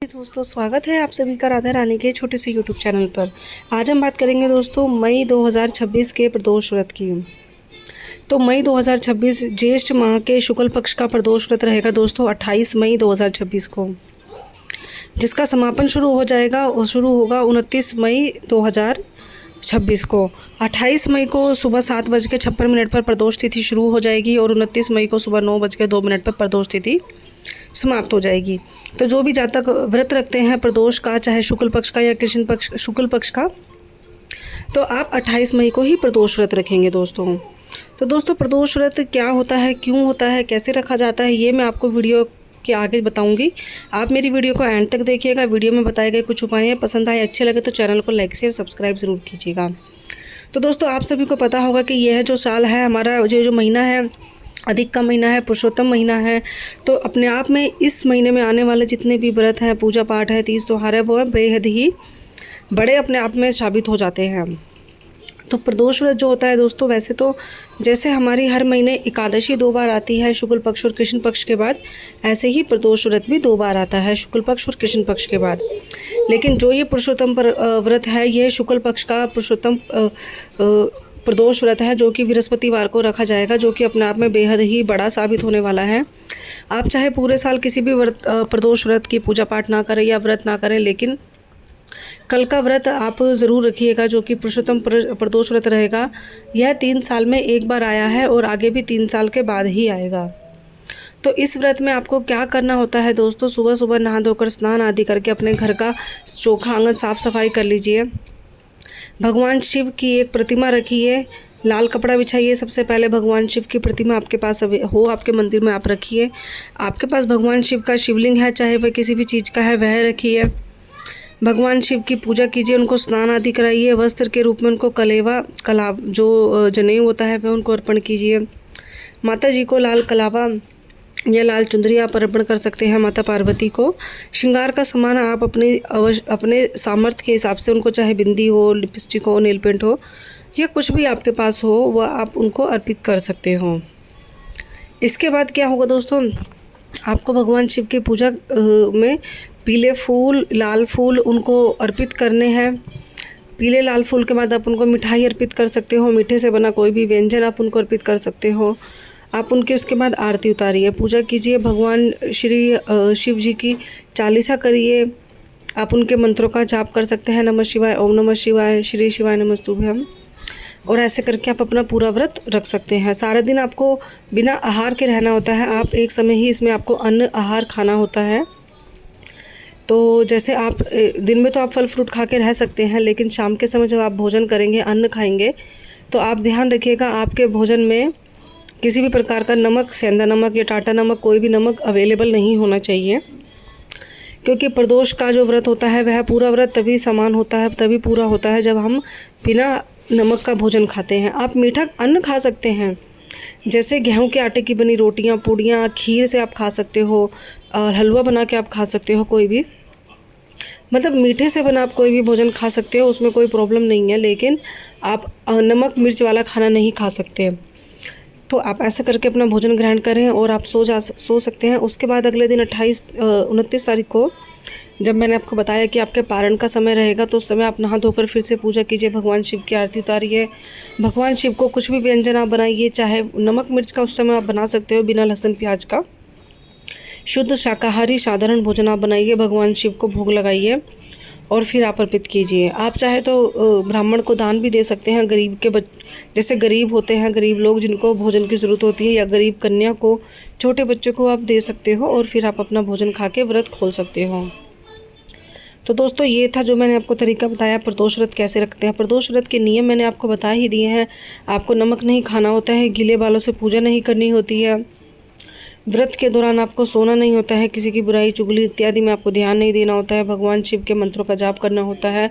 दोस्तों, स्वागत है आप सभी का राधा रानी के छोटे से यूट्यूब चैनल पर। आज हम बात करेंगे दोस्तों मई 2026 के प्रदोष व्रत की। तो मई 2026 ज्येष्ठ माह के शुक्ल पक्ष का प्रदोष व्रत रहेगा दोस्तों 28 मई 2026 को, जिसका समापन शुरू हो जाएगा और शुरू होगा 29 मई 2026 को। 28 मई को सुबह 7:56 पर प्रदोष तिथि शुरू हो जाएगी और 29 मई को सुबह 9:02 पर प्रदोष तिथि समाप्त हो जाएगी। तो जो भी जातक व्रत रखते हैं प्रदोष का, चाहे शुक्ल पक्ष का या कृष्ण पक्ष शुक्ल पक्ष का, तो आप 28 मई को ही प्रदोष व्रत रखेंगे दोस्तों। तो दोस्तों प्रदोष व्रत क्या होता है, क्यों होता है, कैसे रखा जाता है, ये मैं आपको वीडियो के आगे बताऊंगी। आप मेरी वीडियो को एंड तक देखिएगा। वीडियो में बताए गए कुछ उपाय पसंद आए, अच्छे लगे तो चैनल को लाइक शेयर सब्सक्राइब ज़रूर कीजिएगा। तो दोस्तों आप सभी को पता होगा कि यह जो साल है हमारा, जो महीना है अधिक का महीना है, पुरुषोत्तम महीना है। तो अपने आप में इस महीने में आने वाले जितने भी व्रत हैं, पूजा पाठ है, तीज त्यौहार है, वो बेहद ही बड़े अपने आप में साबित हो जाते हैं। तो प्रदोष व्रत जो होता है दोस्तों, वैसे तो जैसे हमारी हर महीने एकादशी 2 बार आती है शुक्ल पक्ष और कृष्ण पक्ष के बाद, ऐसे ही प्रदोष व्रत भी 2 बार आता है शुक्ल पक्ष और कृष्ण पक्ष के बाद। लेकिन जो ये पुरुषोत्तम व्रत है, यह शुक्ल पक्ष का पुरुषोत्तम प्रदोष व्रत है, जो कि बृहस्पतिवार को रखा जाएगा, जो कि अपने आप में बेहद ही बड़ा साबित होने वाला है। आप चाहे पूरे साल किसी भी प्रदोष व्रत की पूजा पाठ ना करें या व्रत ना करें, लेकिन कल का व्रत आप ज़रूर रखिएगा, जो कि पुरुषोत्तम प्रदोष व्रत रहेगा। यह 3 साल में एक बार आया है और आगे भी 3 साल के बाद ही आएगा। तो इस व्रत में आपको क्या करना होता है दोस्तों, सुबह सुबह नहा धोकर स्नान आदि करके अपने घर का चौखा आंगन साफ़ सफाई कर लीजिए। भगवान शिव की एक प्रतिमा रखिए, लाल कपड़ा बिछाइए। सबसे पहले भगवान शिव की प्रतिमा आपके पास हो, आपके मंदिर में आप रखिए। आपके पास भगवान शिव का शिवलिंग है, चाहे वह किसी भी चीज़ का है, वह रखिए। भगवान शिव की पूजा कीजिए, उनको स्नान आदि कराइए। वस्त्र के रूप में उनको कलाव जो जनेऊ होता है वह उनको अर्पण कीजिए। माता जी को लाल कलावा या लाल चुंदरी आप अर्पण कर सकते हैं माता पार्वती को। श्रृंगार का सामान आप अपने सामर्थ्य के हिसाब से उनको, चाहे बिंदी हो, लिपस्टिक हो, नेल पेंट हो, या कुछ भी आपके पास हो, वह आप उनको अर्पित कर सकते हो। इसके बाद क्या होगा दोस्तों, आपको भगवान शिव की पूजा में पीले फूल, लाल फूल उनको अर्पित करने हैं। पीले लाल फूल के बाद आप उनको मिठाई अर्पित कर सकते हो, मीठे से बना कोई भी व्यंजन आप उनको अर्पित कर सकते हो। आप उनके उसके बाद आरती उतारिए, पूजा कीजिए। भगवान श्री शिव जी की चालीसा करिए। आप उनके मंत्रों का जाप कर सकते हैं, नमः शिवाय, ओम नमः शिवाय, श्री शिवाय नमस्तुभ्यम। और ऐसे करके आप अपना पूरा व्रत रख सकते हैं। सारा दिन आपको बिना आहार के रहना होता है। आप एक समय ही इसमें आपको अन्न आहार खाना होता है। तो जैसे आप दिन में तो आप फल फ्रूट खा के रह सकते हैं, लेकिन शाम के समय जब आप भोजन करेंगे, अन्न खाएंगे, तो आप ध्यान रखिएगा आपके भोजन में किसी भी प्रकार का नमक, सेंधा नमक या टाटा नमक, कोई भी नमक अवेलेबल नहीं होना चाहिए। क्योंकि प्रदोष का जो व्रत होता है वह पूरा व्रत तभी समान होता है, तभी पूरा होता है जब हम बिना नमक का भोजन खाते हैं। आप मीठा अन्न खा सकते हैं, जैसे गेहूं के आटे की बनी रोटियां, पूड़ियां, खीर से आप खा सकते हो, और हलवा बना के आप खा सकते हो। कोई भी मतलब मीठे से बना आप कोई भी भोजन खा सकते हो, उसमें कोई प्रॉब्लम नहीं है, लेकिन आप नमक मिर्च वाला खाना नहीं खा सकते। तो आप ऐसा करके अपना भोजन ग्रहण करें और आप सो सकते हैं। उसके बाद अगले दिन 29 तारीख को, जब मैंने आपको बताया कि आपके पारण का समय रहेगा, तो उस समय आप नहा धोकर फिर से पूजा कीजिए, भगवान शिव की आरती उतारिए। भगवान शिव को कुछ भी व्यंजन आप बनाइए, चाहे नमक मिर्च का उस समय आप बना सकते हो, बिना लहसुन प्याज का। शुद्ध शाकाहारी साधारण भोजन आप बनाइए, भगवान शिव को भोग लगाइए और फिर आप अर्पित कीजिए। आप चाहे तो ब्राह्मण को दान भी दे सकते हैं। गरीब के जैसे गरीब होते हैं, गरीब लोग जिनको भोजन की ज़रूरत होती है, या गरीब कन्या को, छोटे बच्चों को आप दे सकते हो, और फिर आप अपना भोजन खा के व्रत खोल सकते हो। तो दोस्तों ये था जो मैंने आपको तरीका बताया प्रदोष व्रत कैसे रखते हैं। प्रदोष व्रत के नियम मैंने आपको बता ही दिए हैं। आपको नमक नहीं खाना होता है, गीले बालों से पूजा नहीं करनी होती है, व्रत के दौरान आपको सोना नहीं होता है, किसी की बुराई चुगली इत्यादि में आपको ध्यान नहीं देना होता है, भगवान शिव के मंत्रों का जाप करना होता है,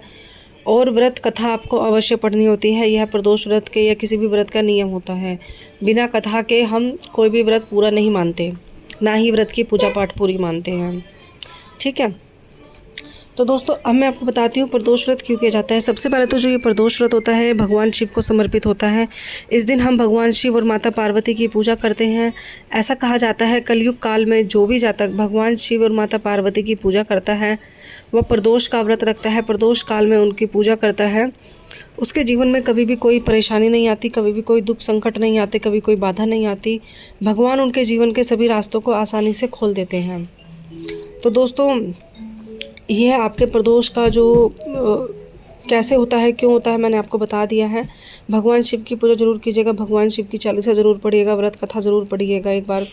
और व्रत कथा आपको अवश्य पढ़नी होती है। यह प्रदोष व्रत के या किसी भी व्रत का नियम होता है। बिना कथा के हम कोई भी व्रत पूरा नहीं मानते, ना ही व्रत की पूजा पाठ पूरी मानते हैं। ठीक है। तो दोस्तों अब मैं आपको बताती हूँ प्रदोष व्रत क्यों किया जाता है। सबसे पहले तो जो ये प्रदोष व्रत होता है भगवान शिव को समर्पित होता है। इस दिन हम भगवान शिव और माता पार्वती की पूजा करते हैं। ऐसा कहा जाता है कलयुग काल में जो भी जातक भगवान शिव और माता पार्वती की पूजा करता है, वह प्रदोष का व्रत रखता है, प्रदोष काल में उनकी पूजा करता है, उसके जीवन में कभी भी कोई परेशानी नहीं आती, कभी भी कोई दुख संकट नहीं आते, कभी कोई बाधा नहीं आती। भगवान उनके जीवन के सभी रास्तों को आसानी से खोल देते हैं। तो दोस्तों ये है आपके प्रदोष का जो कैसे होता है, क्यों होता है, मैंने आपको बता दिया है। भगवान शिव की पूजा जरूर कीजिएगा, भगवान शिव की चालीसा ज़रूर पढ़िएगा, व्रत कथा ज़रूर पढ़िएगा। एक बार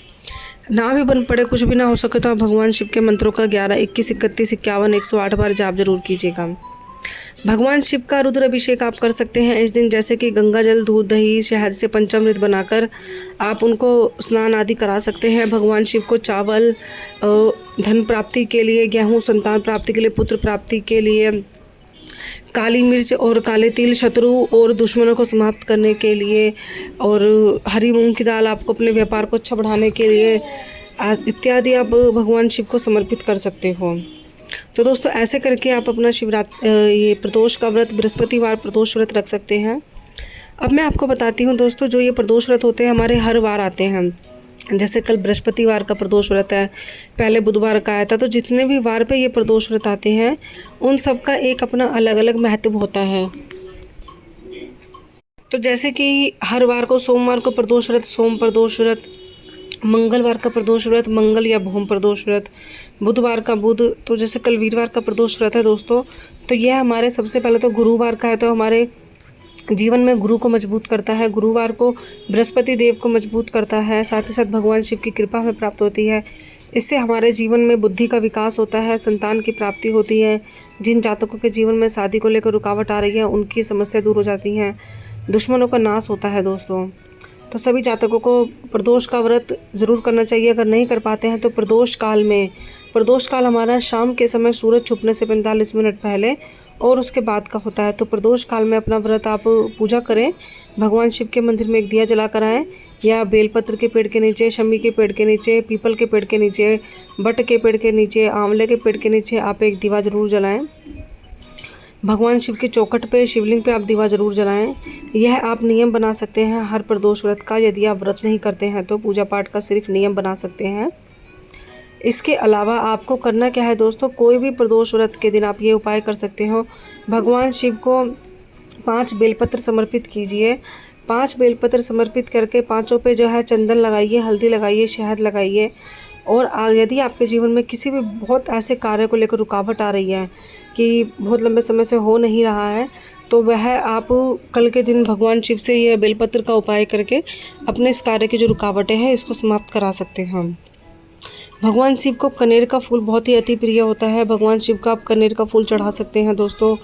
ना भी बन पड़े, कुछ भी ना हो सके तो आप भगवान शिव के मंत्रों का 11, 21, 31, 51, 108 बार जाप जरूर कीजिएगा। भगवान शिव का रुद्र अभिषेक आप कर सकते हैं इस दिन, जैसे कि गंगा जल, दूध, दही, शहद से पंचामृत बनाकर आप उनको स्नान आदि करा सकते हैं। भगवान शिव को चावल धन प्राप्ति के लिए, गेहूं संतान प्राप्ति के लिए, पुत्र प्राप्ति के लिए, काली मिर्च और काले तिल शत्रु और दुश्मनों को समाप्त करने के लिए, और हरी मूंग की दाल आपको अपने व्यापार को अच्छा बढ़ाने के लिए इत्यादि आप भगवान शिव को समर्पित कर सकते हो। तो दोस्तों ऐसे करके आप अपना ये प्रदोष का व्रत बृहस्पतिवार प्रदोष व्रत रख सकते हैं। अब मैं आपको बताती हूँ दोस्तों, जो ये प्रदोष व्रत होते हैं हमारे हर वार आते हैं। जैसे कल बृहस्पतिवार का प्रदोष व्रत है, पहले बुधवार का आया था, तो जितने भी वार पे ये प्रदोष व्रत आते हैं उन सब का एक अपना अलग अलग महत्व होता है। तो जैसे कि हर वार को, सोमवार को प्रदोष व्रत सोम प्रदोष व्रत, मंगलवार का प्रदोष व्रत मंगल या भूम प्रदोष व्रत, बुधवार का बुध, तो जैसे कल वीरवार का प्रदोष व्रत है दोस्तों, तो यह हमारे सबसे पहले तो गुरुवार का है, तो हमारे जीवन में गुरु को मजबूत करता है। गुरुवार को बृहस्पति देव को मजबूत करता है, साथ ही साथ भगवान शिव की कृपा हमें प्राप्त होती है। इससे हमारे जीवन में बुद्धि का विकास होता है, संतान की प्राप्ति होती है। जिन जातकों के जीवन में शादी को लेकर रुकावट आ रही है उनकी समस्या दूर हो जाती हैं, दुश्मनों का नाश होता है दोस्तों। तो सभी जातकों को प्रदोष का व्रत ज़रूर करना चाहिए। अगर नहीं कर पाते हैं तो प्रदोष काल हमारा शाम के समय सूरज छुपने से 45 मिनट पहले और उसके बाद का होता है। तो प्रदोष काल में अपना व्रत आप पूजा करें, भगवान शिव के मंदिर में एक दिया जला कर आएँ, या बेलपत्र के पेड़ के नीचे, शमी के पेड़ के नीचे, पीपल के पेड़ के नीचे, बट के पेड़ के नीचे, आंवले के पेड़ के नीचे आप एक दीवा ज़रूर जलाएँ। भगवान शिव के चौखट पे, शिवलिंग पे आप दीवा ज़रूर जलाएं। यह आप नियम बना सकते हैं हर प्रदोष व्रत का। यदि आप व्रत नहीं करते हैं तो पूजा पाठ का सिर्फ नियम बना सकते हैं। इसके अलावा आपको करना क्या है दोस्तों, कोई भी प्रदोष व्रत के दिन आप ये उपाय कर सकते हो। भगवान शिव को 5 बेलपत्र समर्पित कीजिए। 5 बेलपत्र समर्पित करके 5ओं पे जो है चंदन लगाइए, हल्दी लगाइए, शहद लगाइए। और यदि आपके जीवन में किसी भी बहुत ऐसे कार्य को लेकर रुकावट आ रही है कि बहुत लंबे समय से हो नहीं रहा है, तो वह आप कल के दिन भगवान शिव से यह बेलपत्र का उपाय करके अपने इस कार्य की जो रुकावटें हैं इसको समाप्त करा सकते हैं हम। भगवान शिव को कनेर का फूल बहुत ही अति प्रिय होता है। भगवान शिव का आप कनेर का फूल चढ़ा सकते हैं दोस्तों।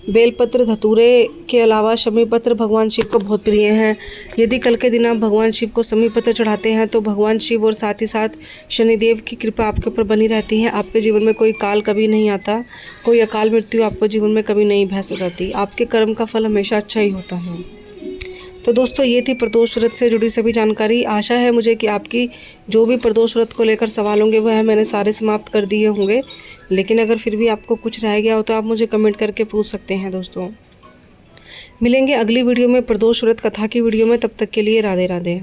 बेलपत्र, धतूरे के अलावा शमी पत्र भगवान शिव को बहुत प्रिय हैं। यदि कल के दिन आप भगवान शिव को शमी पत्र चढ़ाते हैं तो भगवान शिव और साथ ही साथ शनिदेव की कृपा आपके ऊपर बनी रहती है। आपके जीवन में कोई काल कभी नहीं आता, कोई अकाल मृत्यु आपको जीवन में कभी नहीं भय सताती। आपके कर्म का फल हमेशा अच्छा ही होता है। तो दोस्तों ये थी प्रदोष व्रत से जुड़ी सभी जानकारी। आशा है मुझे कि आपकी जो भी प्रदोष व्रत को लेकर सवाल होंगे वह मैंने सारे समाप्त कर दिए होंगे, लेकिन अगर फिर भी आपको कुछ रह गया हो तो आप मुझे कमेंट करके पूछ सकते हैं दोस्तों। मिलेंगे अगली वीडियो में प्रदोष व्रत कथा की वीडियो में, तब तक के लिए राधे राधे।